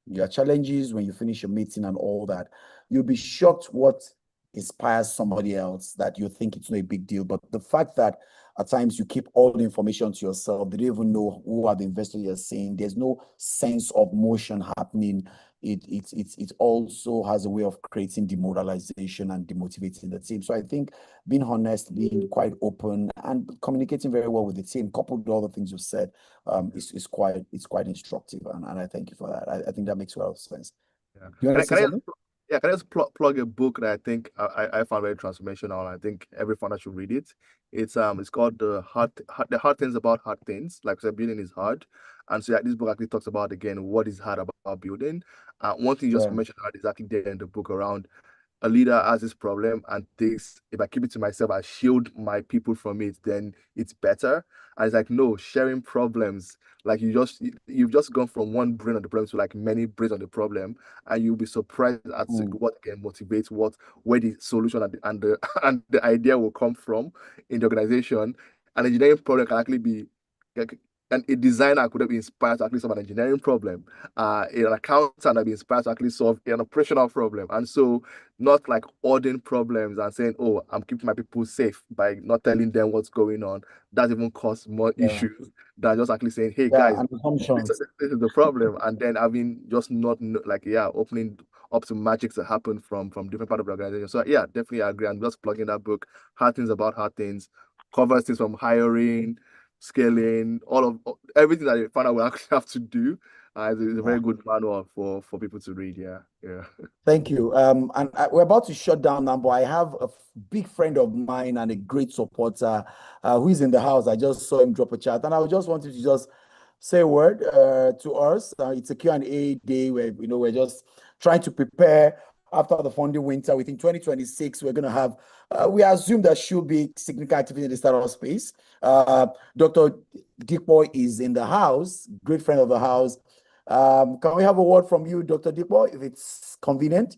there are challenges, when you finish your meeting and all that, you'll be shocked what inspires somebody else that you think it's not a big deal. But the fact that at times you keep all the information to yourself, they don't even know who are the investors you're seeing. There's no sense of motion happening. It also has a way of creating demoralization and demotivating the team. So I think being honest, being quite open, and communicating very well with the team, coupled with all the things you said, is quite instructive, and I thank you for that. I think that makes a lot of sense. Yeah. You want to say something? Can I just plug a book that I think I found very transformational, and I think every founder should read it. It's called the hard things about hard things. Like I said, building is hard, and so this book actually talks about again what is hard about building. One thing you just mentioned is actually there in the book around a leader has this problem and thinks if I keep it to myself, I shield my people from it, then it's better. And it's like, no, sharing problems. Like you've just gone from one brain on the problem to like many brains on the problem, and you'll be surprised at what can motivate where the solution and the and the idea will come from in the organization. An engineering problem can actually be like, and a designer could have been inspired to actually solve an engineering problem. An accountant have been inspired to actually solve an operational problem. And so not like hoarding problems and saying, oh, I'm keeping my people safe by not telling them what's going on. That even cause more issues than just actually saying, hey, guys, this is the problem. And then having just not opening up to magics that happen from different part of the organization. So yeah, definitely I agree. I'm just plugging that book, Hard Things About Hard Things, covers things from hiring, scaling, everything that a founder will actually have to do. It's a very good manual for people to read. Yeah. Thank you. And we're about to shut down now, but I have a big friend of mine and a great supporter who is in the house. I just saw him drop a chat, and I just wanted to just say a word to us. It's a Q&A day where we're just trying to prepare after the funding winter. Within 2026, we're going to have, we assume there should be significant activity in the startup space. Dr. Dikpo is in the house, great friend of the house. Can we have a word from you, Dr. Dikpo, if it's convenient?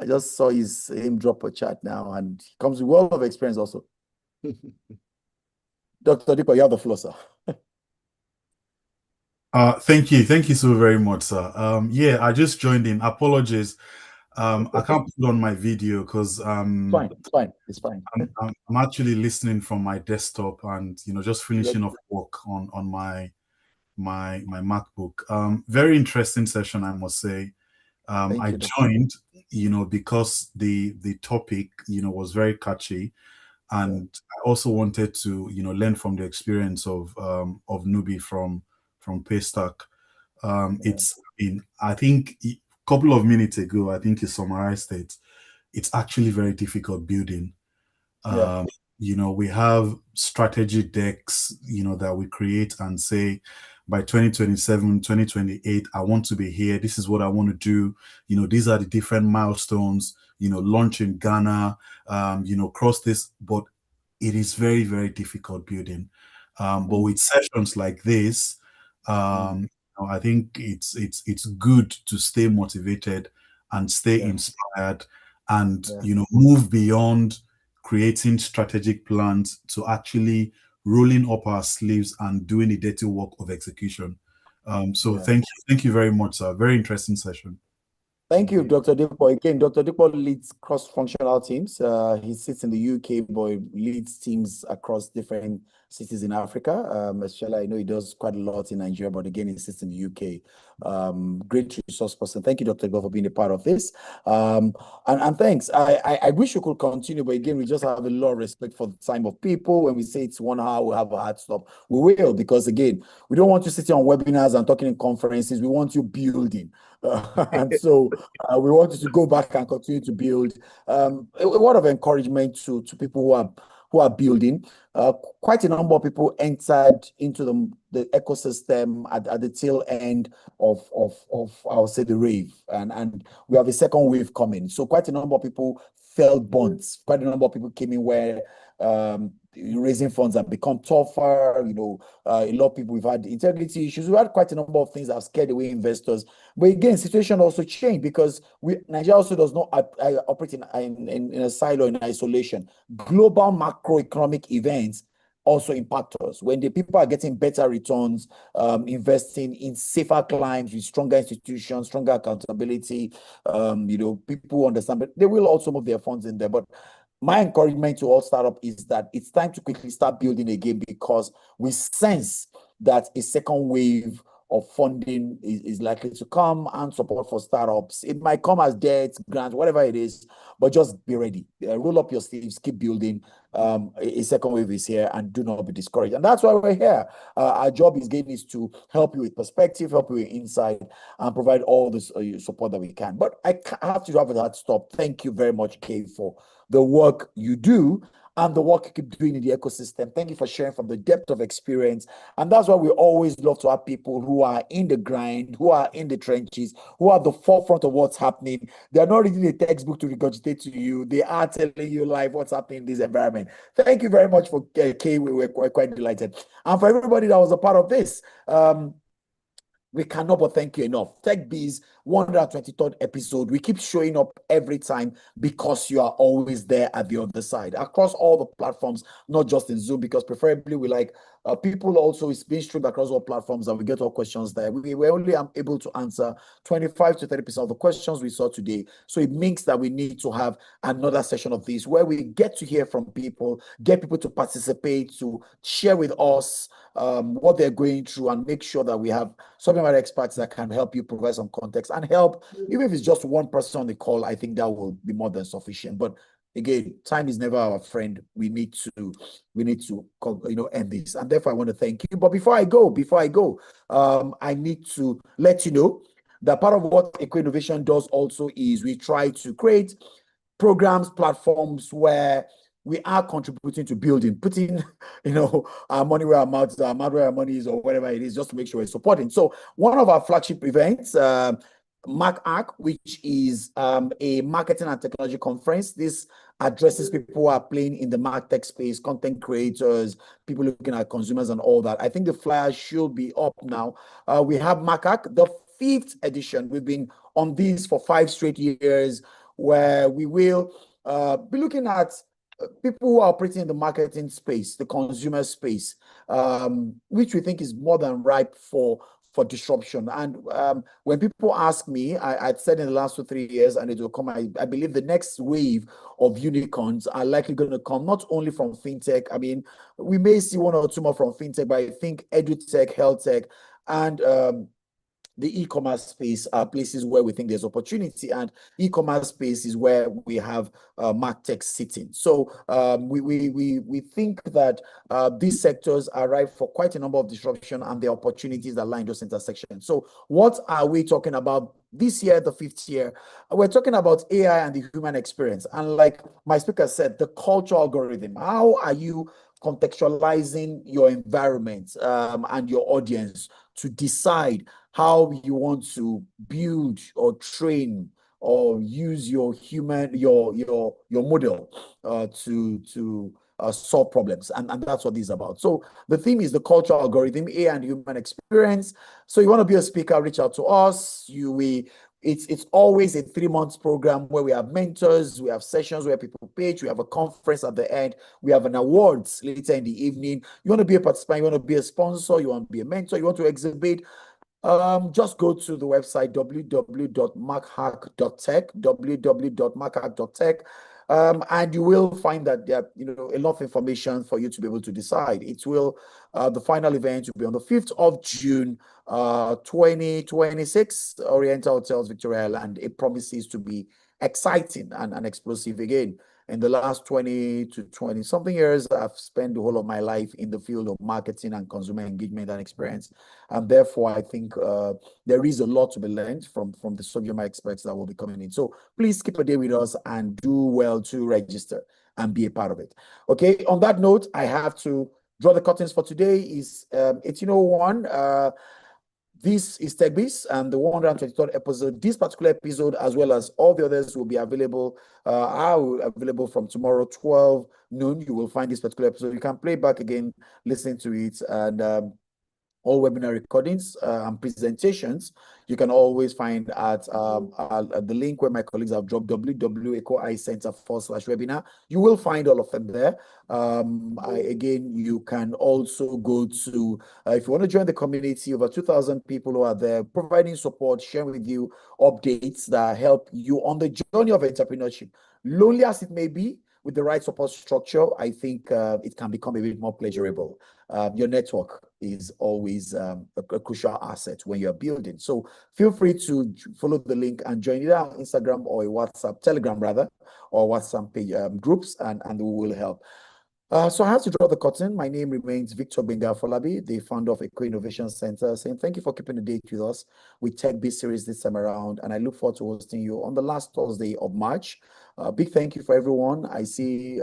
I just saw him drop a chat now, and he comes with a wealth of experience also. Dr. Dikpo, you have the floor, sir. Thank you so very much, sir. Yeah, I just joined in. Apologies. I can't put on my video because it's fine. I'm actually listening from my desktop and just finishing off work on my MacBook. Very interesting session, I must say. I joined, because the topic, was very catchy, and I also wanted to, learn from the experience of Nubi from Paystack. I think a couple of minutes ago, I think you summarized it. It's actually very difficult building. We have strategy decks, that we create and say, by 2027, 2028, I want to be here. This is what I want to do. These are the different milestones, launch in Ghana, cross this, but it is very, very difficult building. But with sessions like this, I think it's good to stay motivated and stay inspired and, move beyond creating strategic plans to actually rolling up our sleeves and doing the dirty work of execution. So thank you very much, sir. Very interesting session. Thank you, Dr. Dipo. Again, Dr. Dipo leads cross-functional teams. He sits in the UK, but leads teams across different cities in Africa. Especially, I know he does quite a lot in Nigeria, but again, he sits in the UK. Great resource person. Thank you, Dr. Dipo, for being a part of this. And thanks. I wish we could continue, but again, we just have a lot of respect for the time of people. When we say it's 1 hour, we'll have a hard stop. We will, because again, we don't want you sitting on webinars and talking in conferences. We want you building. And so we want you to go back and continue to build. A word of encouragement to people who are building. Quite a number of people entered into the ecosystem at the tail end of I'll say the rave, and we have a second wave coming. So quite a number of people felt bonds. Quite a number of people came in where raising funds have become tougher. You know, a lot of people, we've had integrity issues. We had quite a number of things that have scared away investors. But again, situation also changed because Nigeria also does not operate in a silo, in isolation. Global macroeconomic events also impact us. When the people are getting better returns, investing in safer clients with stronger institutions, stronger accountability, you know, people understand, but they will also move their funds in there. But my encouragement to all startups is that it's time to quickly start building again, because we sense that a second wave of funding is likely to come, and support for startups. It might come as debt, grants, whatever it is, but just be ready. Roll up your sleeves, keep building. A second wave is here, and do not be discouraged. And that's why we're here. Our job is to help you with perspective, help you with insight, and provide all this support that we can. But I have to have a hard stop. Thank you very much, Kay, for the work you do and the work you keep doing in the ecosystem. Thank you for sharing from the depth of experience. And that's why we always love to have people who are in the grind, who are in the trenches, who are at the forefront of what's happening. They're not reading a textbook to regurgitate to you. They are telling you live what's happening in this environment. Thank you very much for Kay. We're quite delighted. And for everybody that was a part of this, we cannot but thank you enough. Techbiz 123rd episode. We keep showing up every time because you are always there at the other side across all the platforms, not just in Zoom, because preferably we like people also is being streamed across all platforms, and we get all questions there. We were only able to answer 25 to 30% of the questions we saw today. So it means that we need to have another session of this where we get to hear from people, get people to participate, to share with us what they're going through, and make sure that we have subject matter experts that can help you provide some context and help. Even if it's just one person on the call, I think that will be more than sufficient. But again, time is never our friend. We need to end this, and therefore I want to thank you. But before I go, I need to let you know that part of what Eco Innovation does also is we try to create programs, platforms where we are contributing to building, putting, our money where our mouth is, our mouth where our money is, or whatever it is, just to make sure we're supporting. So one of our flagship events, MarkArc, which is a marketing and technology conference. This addresses people who are playing in the MarTech space, content creators, people looking at consumers and all that. I think the flyer should be up now. We have MarkArc, the 5th edition. We've been on this for 5 straight years, where we will be looking at people who are operating in the marketing space, the consumer space, which we think is more than ripe for disruption. And when people ask me, I'd said in the last 2 or 3 years, and it will come, I believe the next wave of unicorns are likely going to come not only from fintech. I mean, we may see 1 or 2 more from fintech, but I think edutech, health tech, and the e-commerce space are places where we think there's opportunity, and e-commerce space is where we have MarTech sitting. So we think that these sectors are ripe for quite a number of disruption, and the opportunities that lie in those intersections. So what are we talking about this year, the 5th year? We're talking about AI and the human experience. And like my speaker said, the cultural algorithm. How are you contextualizing your environment and your audience to decide how you want to build or train or use your model to solve problems, and that's what this is about. So the theme is the cultural algorithm, AI and human experience. So you want to be a speaker, reach out to us. We It's always a 3 months program where we have mentors, we have sessions where people pitch, we have a conference at the end, we have an awards later in the evening. You want to be a participant, you want to be a sponsor, you want to be a mentor, you want to exhibit, just go to the website www.markhack.tech, and you will find that there are, a lot of information for you to be able to decide. It will, the final event will be on the 5th of June, 2026, Oriental Hotels, Victoria Island. It promises to be exciting and explosive again. In the last 20 to 20 something years, I've spent the whole of my life in the field of marketing and consumer engagement and experience. And therefore, I think there is a lot to be learned from the subject matter experts that will be coming in. So please keep a day with us and do well to register and be a part of it. Okay, on that note, I have to draw the curtains for today. Is 1801. This is Techbiz and the 123rd episode. This particular episode, as well as all the others, will be available. Are available from tomorrow, 12 noon. You will find this particular episode. You can play back again, listen to it, and all webinar recordings and presentations you can always find at the link where my colleagues have dropped, www.ecoicenter.com/webinar. You will find all of them there. Again, you can also go to, if you want to join the community, over 2,000 people who are there providing support, sharing with you updates that help you on the journey of entrepreneurship. Lonely as it may be, with the right support structure, I think it can become a bit more pleasurable. Your network is always a crucial asset when you're building. So feel free to follow the link and join either on Instagram or a WhatsApp, Telegram rather, or WhatsApp page, groups, and we will help. So I have to draw the curtain. My name remains Victor Benga Folabi, the founder of Eco Innovation Center, saying thank you for keeping the date with us with Techbiz series this time around, and I look forward to hosting you on the last Thursday of March. Big thank you for everyone. I see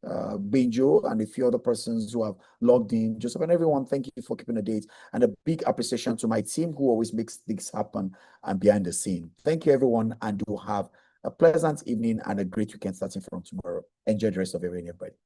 Benjo and a few other persons who have logged in. Joseph and everyone, thank you for keeping the date, and a big appreciation to my team who always makes things happen and behind the scene. Thank you, everyone, and do have a pleasant evening and a great weekend starting from tomorrow. Enjoy the rest of your evening, everybody.